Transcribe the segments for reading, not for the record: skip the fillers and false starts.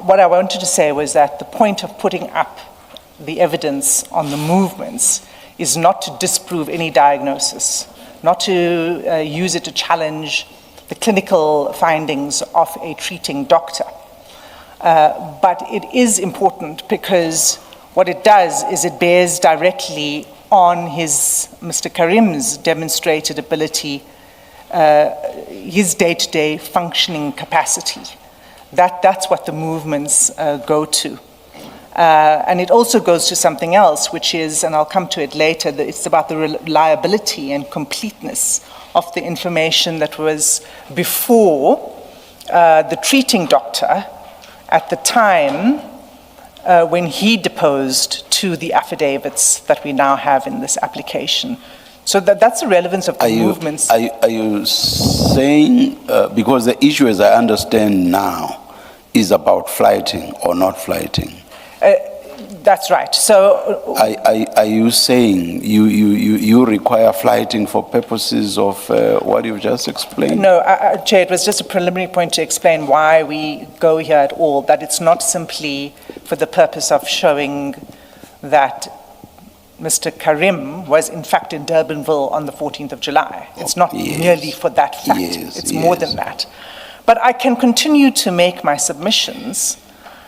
what I wanted to say was that the point of putting up the evidence on the movements is not to disprove any diagnosis, not to use it to challenge the clinical findings of a treating doctor. But it is important because what it does is it bears directly on Mr. Carrim's demonstrated ability, his day-to-day functioning capacity. That's what the movements go to. And it also goes to something else, which is, and I'll come to it later, that it's about the reliability and completeness of the information that was before the treating doctor at the time when he deposed to the affidavits that we now have in this application. So that's the relevance of the movements. Are you saying, because the issue as I understand now is about flighting or not flighting? That's right. So, are you saying you require flighting for purposes of what you've just explained? No, Chair, it was just a preliminary point to explain why we go here at all, that it's not simply for the purpose of showing that Mr. Carrim was in fact in Durbanville on the 14th of July. It's not merely for that fact. It's more than that. But I can continue to make my submissions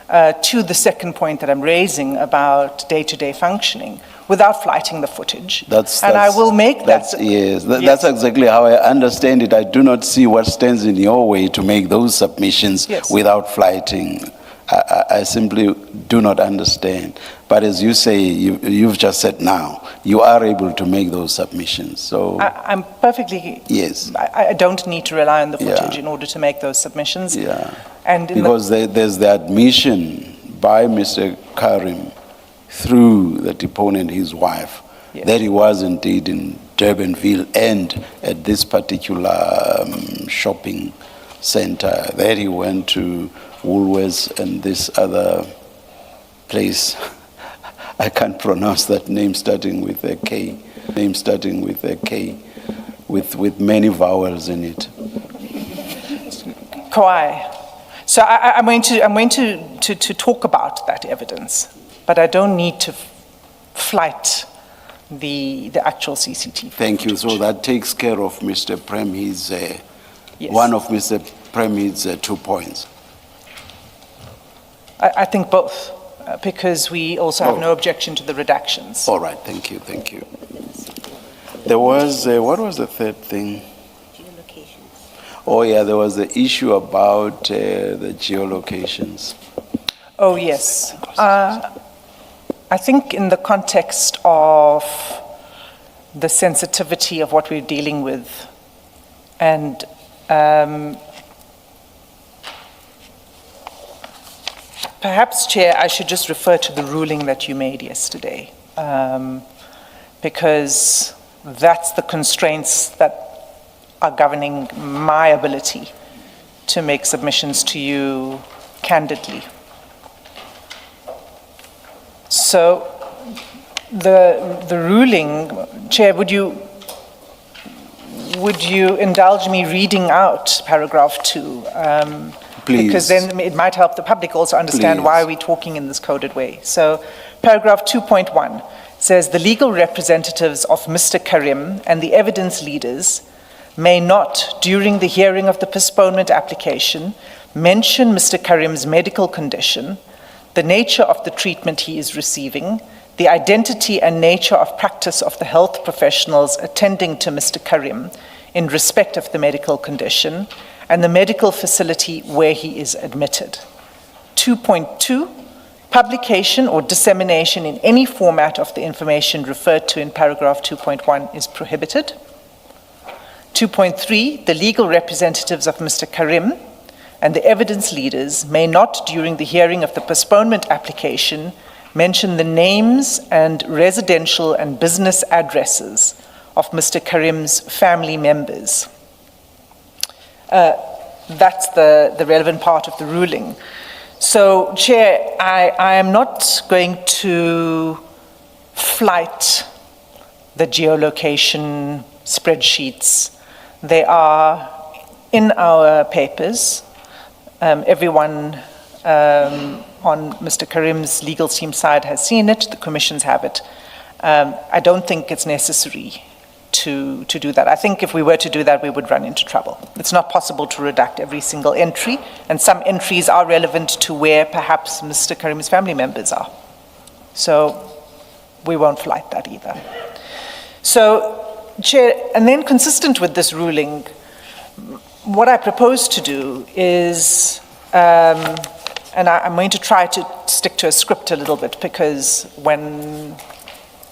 to the second point that I'm raising about day-to-day functioning without flighting the footage. And I will make that. That's exactly how I understand it. I do not see what stands in your way to make those submissions without flighting. I simply do not understand. But as you say, you've just said now, you are able to make those submissions. So I'm perfectly, I don't need to rely on the footage in order to make those submissions. And because there's the admission by Mr. Carrim through the deponent, his wife, that he was indeed in Durbanville and at this particular shopping center, that he went to Woolworths and this other place. I can't pronounce that name starting with a K. With many vowels in it. Kauai. So I'm going to talk about that evidence, but I don't need to flight the actual CCTV. Thank you. So that takes care of Mr. Prem's, one of Mr. Prem's 2 points. I think both, because we also have no objection to the redactions. All right, thank you. There was, what was the third thing? Geolocations. Oh yeah, there was the issue about the geolocations. Oh yes. I think in the context of the sensitivity of what we're dealing with, and perhaps, Chair, I should just refer to the ruling that you made yesterday, because that's the constraints that are governing my ability to make submissions to you candidly. So the ruling, Chair, would you indulge me reading out paragraph 2? Please. Because then it might help the public also understand why we're talking in this coded way. So paragraph 2.1 says the legal representatives of Mr. Carrim and the evidence leaders may not, during the hearing of the postponement application, mention Mr. Carrim's medical condition, the nature of the treatment he is receiving, the identity and nature of practice of the health professionals attending to Mr. Carrim in respect of the medical condition, and the medical facility where he is admitted. 2.2, publication or dissemination in any format of the information referred to in paragraph 2.1 is prohibited. 2.3, the legal representatives of Mr. Carrim and the evidence leaders may not, during the hearing of the postponement application, mention the names and residential and business addresses of Mr. Carrim's family members. That's the relevant part of the ruling. So, Chair, I am not going to flight the geolocation spreadsheets. They are in our papers. Everyone on Mr. Carrim's legal team side has seen it, the commissions have it. I don't think it's necessary to do that. I think if we were to do that, we would run into trouble. It's not possible to redact every single entry, and some entries are relevant to where perhaps Mr. Carrim's family members are. So we won't flight that either. So, Chair, and then consistent with this ruling, what I propose to do is, and I'm going to try to stick to a script a little bit, because when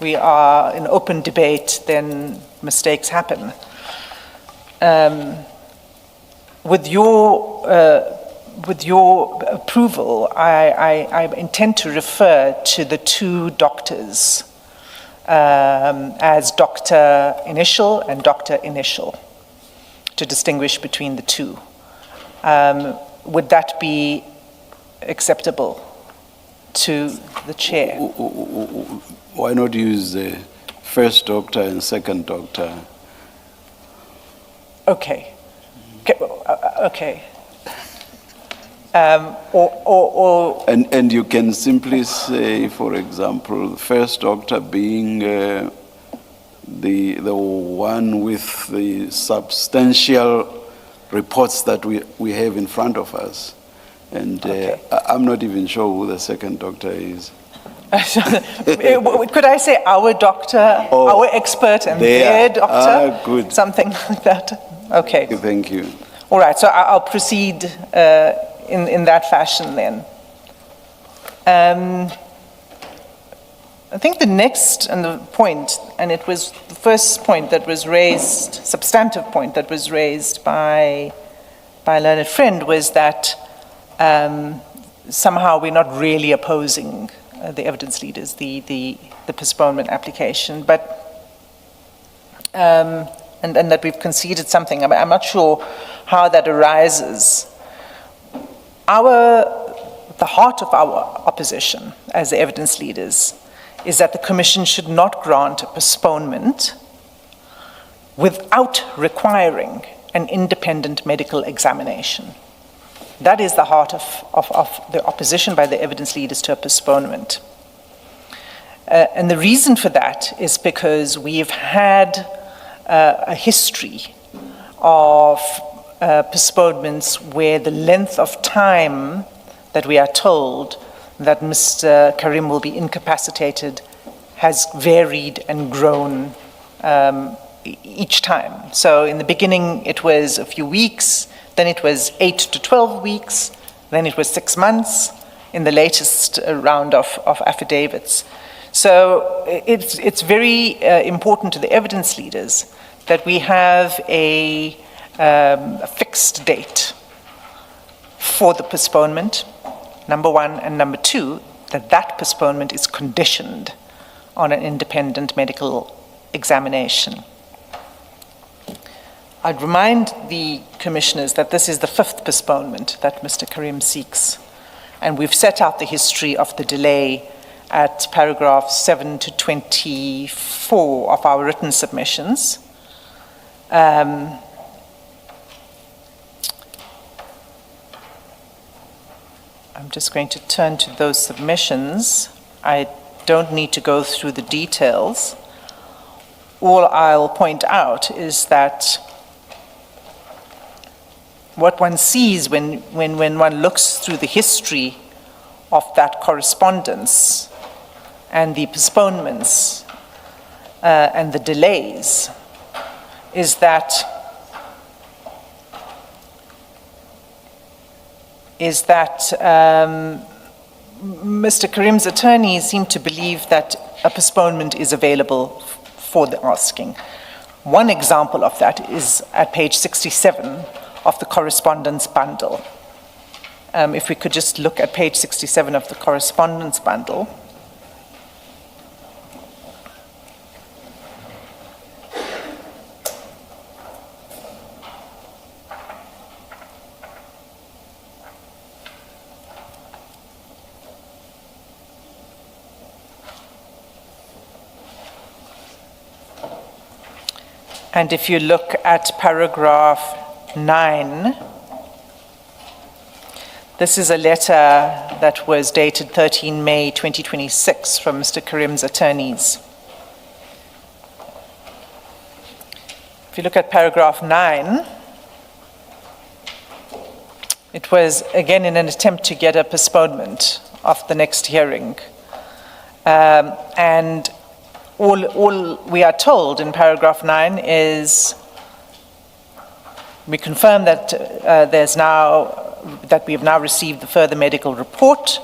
we are in open debate, then mistakes happen. With your approval, I intend to refer to the two doctors as Dr. Initial and Dr. Initial, to distinguish between the two. Would that be acceptable to the chair? Why not use the first doctor and second doctor? Okay. Okay. And you can simply say, for example, the first doctor being the one with the substantial reports that we have in front of us. And Okay. I'm not even sure who the second doctor is. Could I say our doctor, our expert, and their doctor? Good. Something like that. Okay. Thank you. All right. So I'll proceed in that fashion then. I think the next and the point, and it was the first point that was raised, substantive point that was raised by a learned friend, was that somehow we're not really opposing the evidence leaders, the postponement application, but and that we've conceded something. I'm not sure how that arises. The heart of our opposition as the evidence leaders is that the Commission should not grant a postponement without requiring an independent medical examination. That is the heart of the opposition by the evidence leaders to a postponement. And the reason for that is because we've had a history of postponements where the length of time that we are told that Mr. Carrim will be incapacitated has varied and grown each time. So in the beginning it was a few weeks, then it was 8 to 12 weeks, then it was 6 months in the latest round of affidavits. So it's very important to the evidence leaders that we have a fixed date for the postponement, number one, and number two, that postponement is conditioned on an independent medical examination. I'd remind the commissioners that this is the 5th postponement that Mr. Carrim seeks, and we've set out the history of the delay at paragraphs 7 to 24 of our written submissions. I'm just going to turn to those submissions. I don't need to go through the details. All I'll point out is that what one sees when one looks through the history of that correspondence and the postponements and the delays is that Mr. Carrim's attorneys seem to believe that a postponement is available for the asking. One example of that is at page 67 of the correspondence bundle. If we could just look at page 67 of the correspondence bundle. And if you look at paragraph 9, This is a letter that was dated 13 May 2026 from Mr. Carrim's attorneys. If you look at paragraph 9, it was again in an attempt to get a postponement of the next hearing. And all we are told in paragraph 9 is we confirm that that we have now received the further medical report.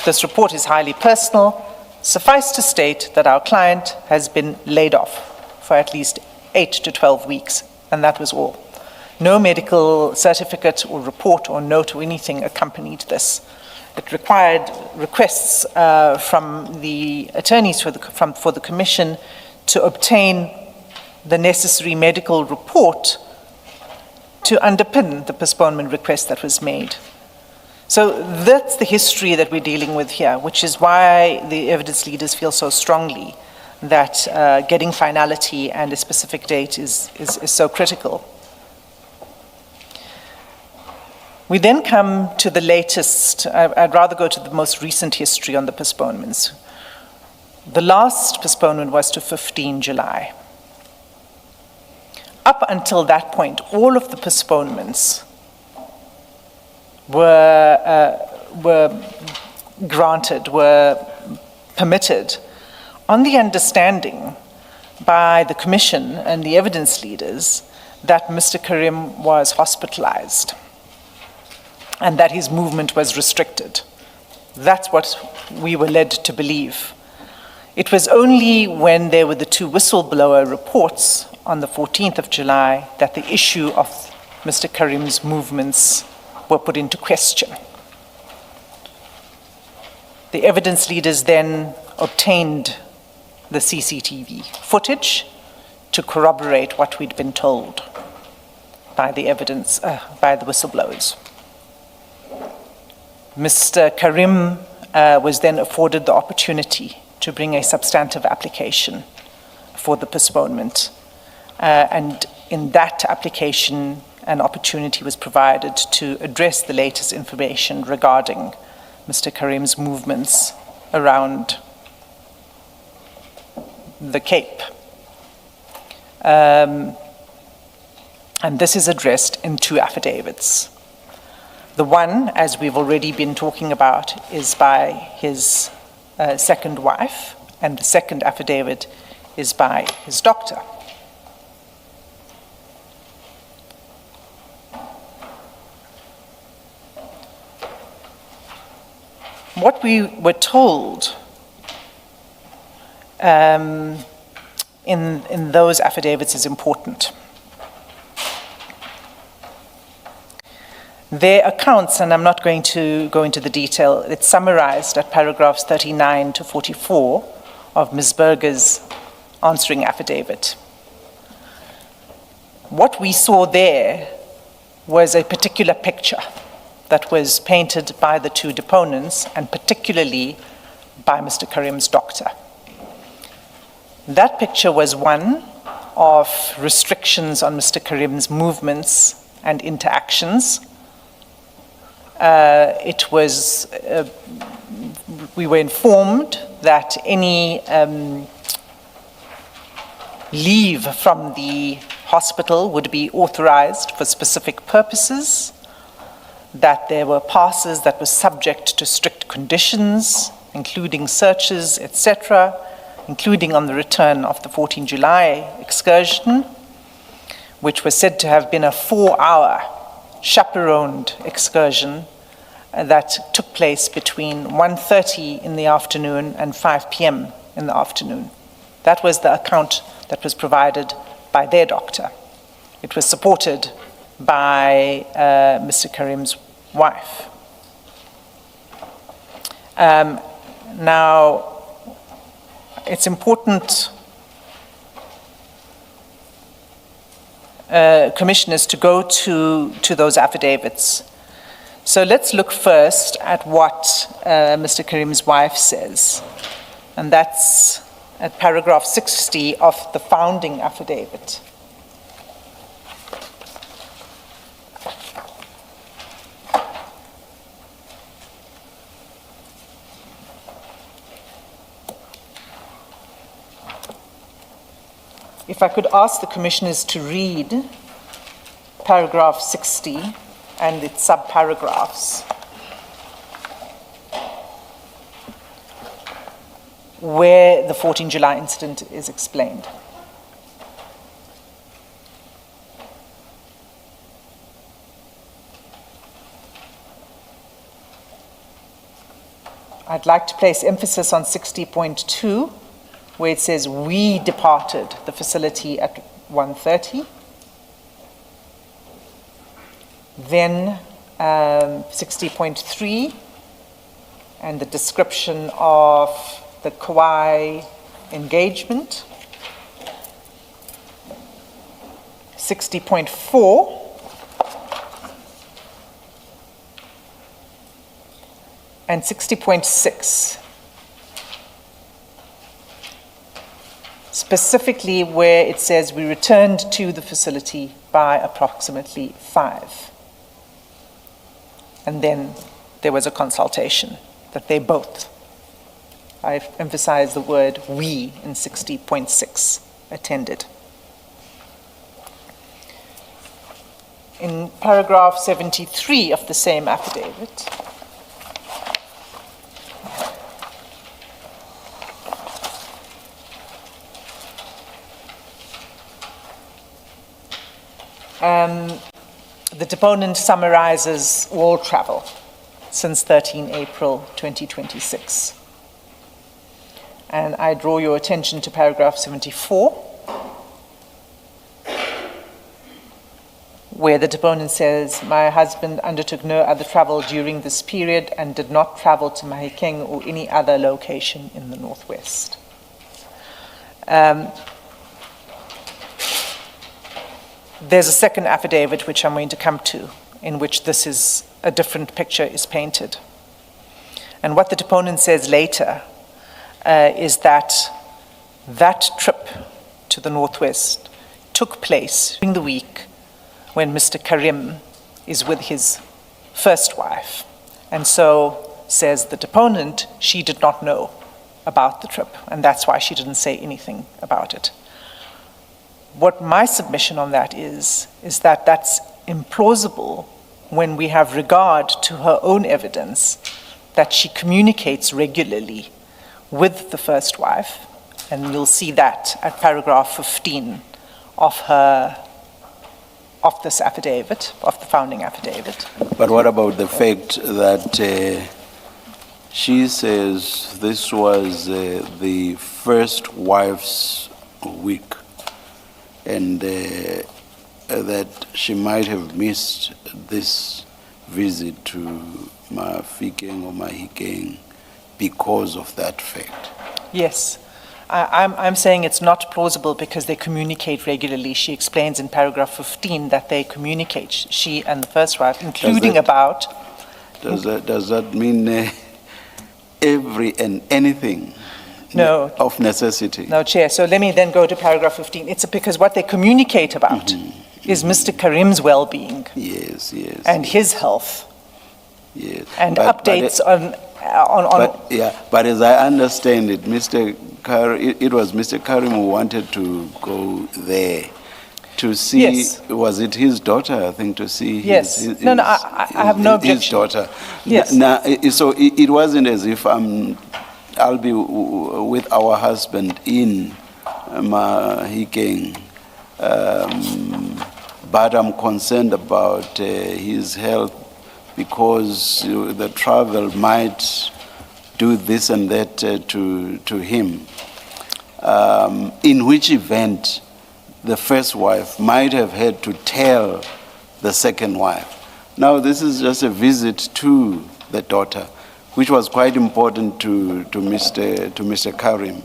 This report is highly personal. Suffice to state that our client has been laid off for at least 8 to 12 weeks, and that was all. No medical certificate or report or note or anything accompanied this. It required requests from the attorneys for the Commission to obtain the necessary medical report to underpin the postponement request that was made. So that's the history that we're dealing with here, which is why the evidence leaders feel so strongly that getting finality and a specific date is so critical. We then come to the latest. I'd rather go to the most recent history on the postponements. The last postponement was to 15 July. Up until that point, all of the postponements were granted, were permitted, on the understanding by the Commission and the evidence leaders that Mr. Carrim was hospitalized and that his movement was restricted. That's what we were led to believe. It was only when there were the 2 whistleblower reports on the 14th of July that the issue of Mr. Carrim's movements were put into question. The evidence leaders then obtained the CCTV footage to corroborate what we'd been told by the by the whistleblowers. Mr. Carrim was then afforded the opportunity to bring a substantive application for the postponement. And in that application, an opportunity was provided to address the latest information regarding Mr. Carrim's movements around the Cape. And this is addressed in 2 affidavits. The one, as we've already been talking about, is by his second wife, and the second affidavit is by his doctor. What we were told in those affidavits is important. Their accounts, and I'm not going to go into the detail, it's summarized at paragraphs 39 to 44 of Ms. Berger's answering affidavit. What we saw there was a particular picture that was painted by the 2 deponents, and particularly by Mr. Carrim's doctor. That picture was one of restrictions on Mr. Carrim's movements and interactions. We were informed that any leave from the hospital would be authorized for specific purposes, that there were passes that were subject to strict conditions, including searches, etc., including on the return of the 14 July excursion, which was said to have been a 4-hour chaperoned excursion that took place between 1:30 in the afternoon and 5 p.m. in the afternoon. That was the account that was provided by their doctor. It was supported by Mr. Carrim's wife. Now, it's important, commissioners, to go to those affidavits. So let's look first at what Mr. Carrim's wife says, and that's at paragraph 60 of the founding affidavit. If I could ask the commissioners to read paragraph 60 and its sub-paragraphs, where the 14 July incident is explained. I'd like to place emphasis on 60.2, where it says, we departed the facility at 1:30. Then 60.3, and the description of the Kauai engagement. 60.4, and 60.6, specifically where it says we returned to the facility by approximately 5. And then there was a consultation that they both, I emphasize the word we in 60.6, attended. In paragraph 73 of the same affidavit, the deponent summarizes all travel since 13 April 2026. And I draw your attention to paragraph 74, where the deponent says, my husband undertook no other travel during this period and did not travel to Mahikeng or any other location in the Northwest. There's a second affidavit which I'm going to come to, in which a different picture is painted. And what the deponent says later is that trip to the Northwest took place during the week when Mr. Carrim is with his first wife. And so, says the deponent, she did not know about the trip, and that's why she didn't say anything about it. What my submission on that is that that's implausible when we have regard to her own evidence that she communicates regularly with the first wife, and you'll see that at paragraph 15 of this affidavit, of the founding affidavit. But what about the fact that she says this was the first wife's week, and that she might have missed this visit to Mafikeng or Mahikeng because of that fact? Yes. I'm saying it's not plausible because they communicate regularly. She explains in paragraph 15 that they communicate, she and the first wife, including Does that mean every and anything? No. Of necessity? No, Chair. So let me then go to paragraph 15. It's because what they communicate about is Mr. Carrim's well-being. Yes. And his health. Yes. And updates on. But as I understand it, it was Mr. Carrim who wanted to go there to see. Yes. Was it his daughter? I think to see. Yes. I have no objection. His daughter. Yes. Now, so it wasn't as if I'll be with our husband in Mahikeng, but I'm concerned about his health because the travel might do this and that to him. In which event, the first wife might have had to tell the second wife. Now, this is just a visit to the daughter, which was quite important to Mr. Carrim,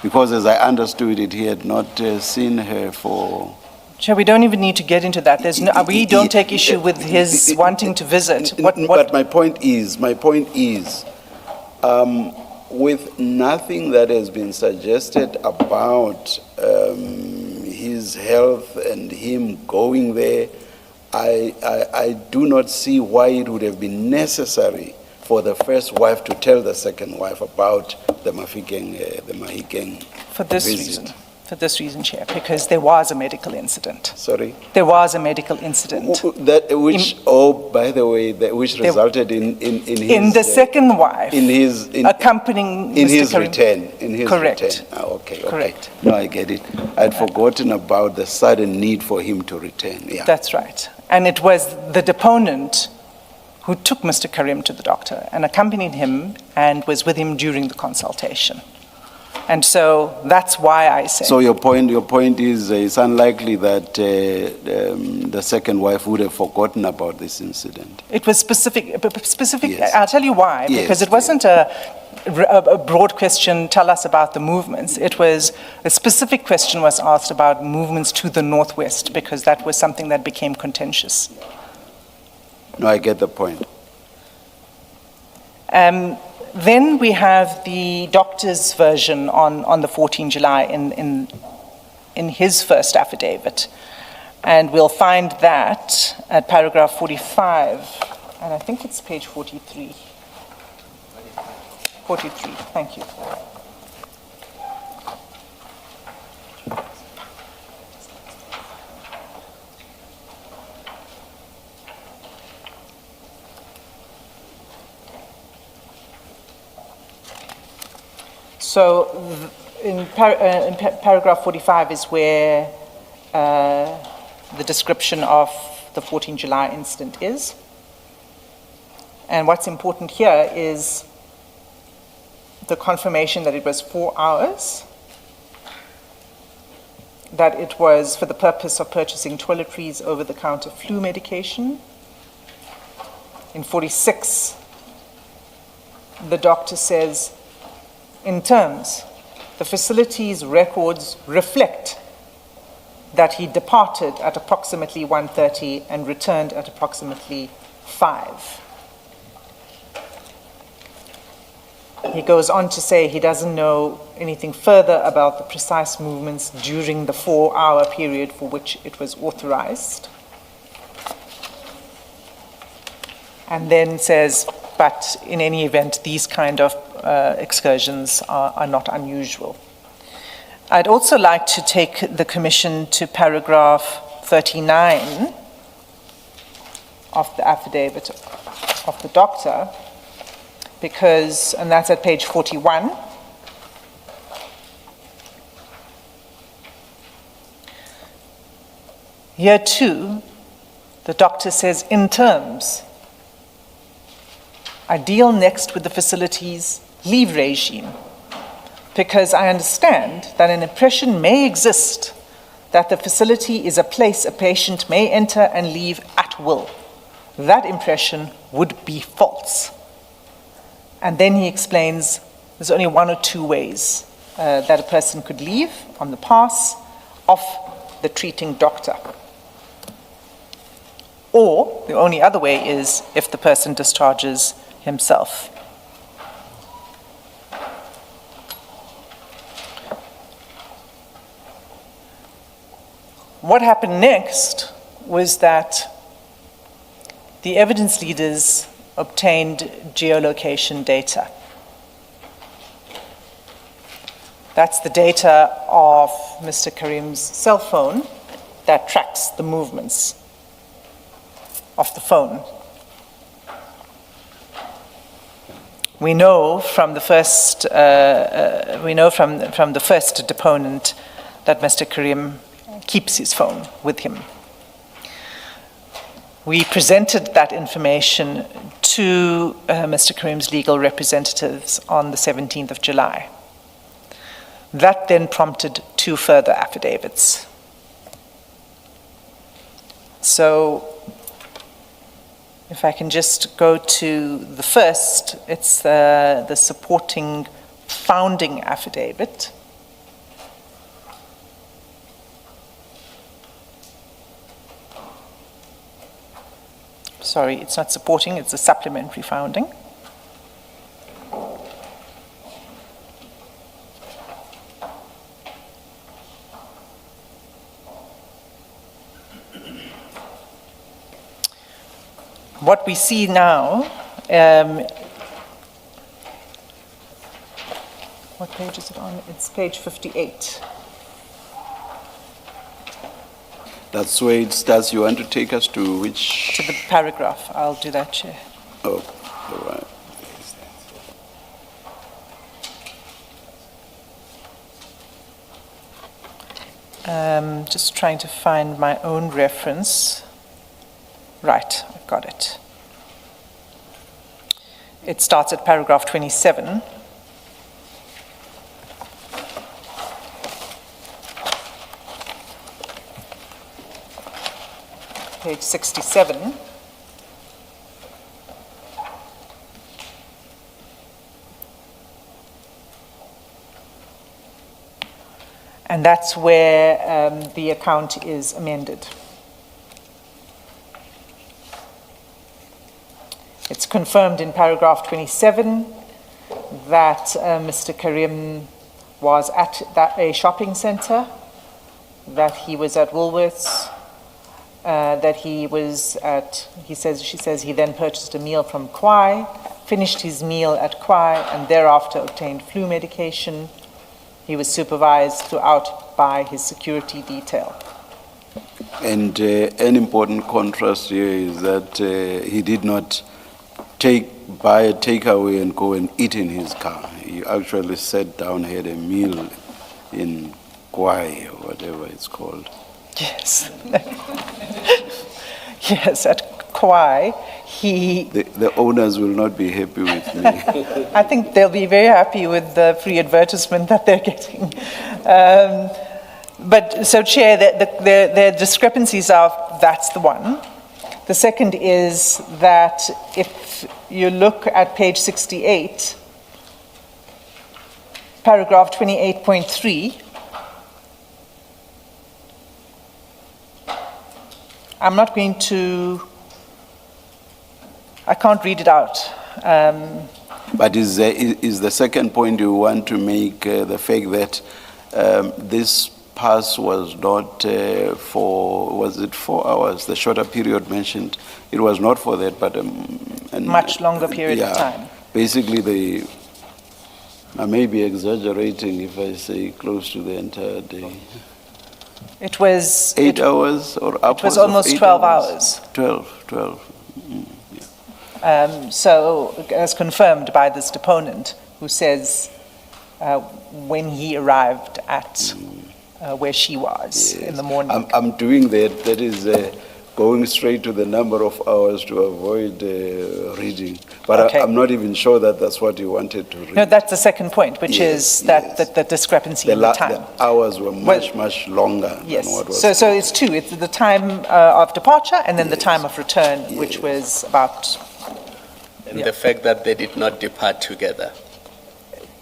because as I understood it, he had not seen her for. Sure, we don't even need to get into that. We don't take issue with his wanting to visit. But my point is, with nothing that has been suggested about his health and him going there, I do not see why it would have been necessary for the first wife to tell the second wife about the Mahikeng For this visit. return? For this reason, Chair, because there was a medical incident. Sorry? There was a medical incident. By the way, which resulted in his... In the second wife, accompanying in Mr. his Carrim. return. In his Correct. return. Okay. Correct. No, I get it. I'd forgotten about the sudden need for him to return. Yeah. That's right. And it was the deponent who took Mr. Carrim to the doctor and accompanied him and was with him during the consultation. And so that's why I say. So your point is it's unlikely that the second wife would have forgotten about this incident. It was specific. Yes. I'll tell you why. Yes, Because it wasn't a broad question, tell us about the movements. It was a specific question was asked about movements to the northwest, because that was something that became contentious. No, I get the point. Then we have the doctor's version on the 14th July in his first affidavit. And we'll find that at paragraph 45, and I think it's page 43. 43, thank you. So in paragraph 45 is where the description of the 14th July incident is. And what's important here is the confirmation that it was 4 hours, that it was for the purpose of purchasing toiletries, over-the-counter flu medication. In 46, the doctor says, in terms, the facility's records reflect that he departed at approximately 1:30 and returned at approximately 5. He goes on to say he doesn't know anything further about the precise movements during the 4-hour period for which it was authorized. And then says, but in any event, these kind of excursions are not unusual. I'd also like to take the Commission to paragraph 39 of the affidavit of the doctor, because, and that's at page 41. Here too, the doctor says, in terms, I deal next with the facility's leave regime, because I understand that an impression may exist that the facility is a place a patient may enter and leave at will. That impression would be false. And then he explains there's only 1 or 2 ways that a person could leave on the pass of the treating doctor. Or the only other way is if the person discharges himself. What happened next was that the evidence leaders obtained geolocation data. That's the data of Mr. Carrim's cell phone that tracks the movements of the phone. We know from the first, from the first deponent that Mr. Carrim keeps his phone with him. We presented that information to Mr. Carrim's legal representatives on the 17th of July. That then prompted 2 further affidavits. So, if I can just go to the first, it's the supporting founding affidavit. Sorry, it's not supporting, it's a supplementary founding. What we see now, what page is it on? It's page 58. That's where it starts. You want to take us to which? To the paragraph. I'll do that, Chair. Oh, all right. Just trying to find my own reference. Right, I've got it. It starts at paragraph 27. Page 67. And that's where the account is amended. It's confirmed in paragraph 27 that Mr. Carrim was at a shopping centre, that he was at Woolworths, that he was at, she says he then purchased a meal from Kwai, finished his meal at Kwai, and thereafter obtained flu medication. He was supervised throughout by his security detail. And an important contrast here is that he did not buy a takeaway and go and eat in his car. He actually sat down, had a meal in Kwai, or whatever it's called. Yes. Yes, at Kwai, The owners will not be happy with me. I think they'll be very happy with the free advertisement that they're getting. But so, Chair, the discrepancies are, that's the one. The second is that if you look at page 68, paragraph 28.3, I'm not going to, I can't read it out. But is the second point you want to make the fact that this pass was not was it 4 hours, the shorter period mentioned? It was not for that, but a much longer period of time. Basically, I may be exaggerating if I say close to the entire day. It was 8 hours or upwards. It was almost 12 hours. 12. So, as confirmed by this deponent, who says when he arrived at where she was in the morning. I'm doing that. That is going straight to the number of hours to avoid reading. But Okay. I'm not even sure that that's what you wanted to read. No, that's the second point, which Yes, is that yes. the discrepancy in the time. The hours were much longer Yes. than what was. So it's two. It's the time of departure and then the time of return, which was about. And the fact that they did not depart together,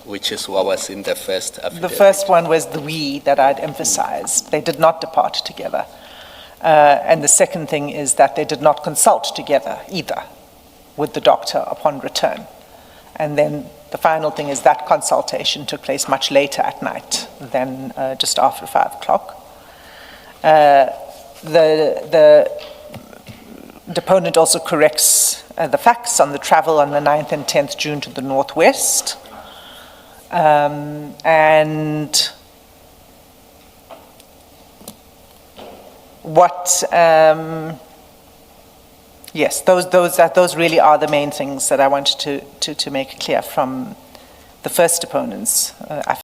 which is what was in the first affidavit. The first one was the we that I'd emphasized. They did not depart together. And the second thing is that they did not consult together either with the doctor upon return. And then the final thing is that consultation took place much later at night than just after 5 o'clock. The deponent also corrects the facts on the travel on the 9th and 10th June to the northwest. And what, yes, those really are the main things that I wanted to make clear from the first deponent's affidavit.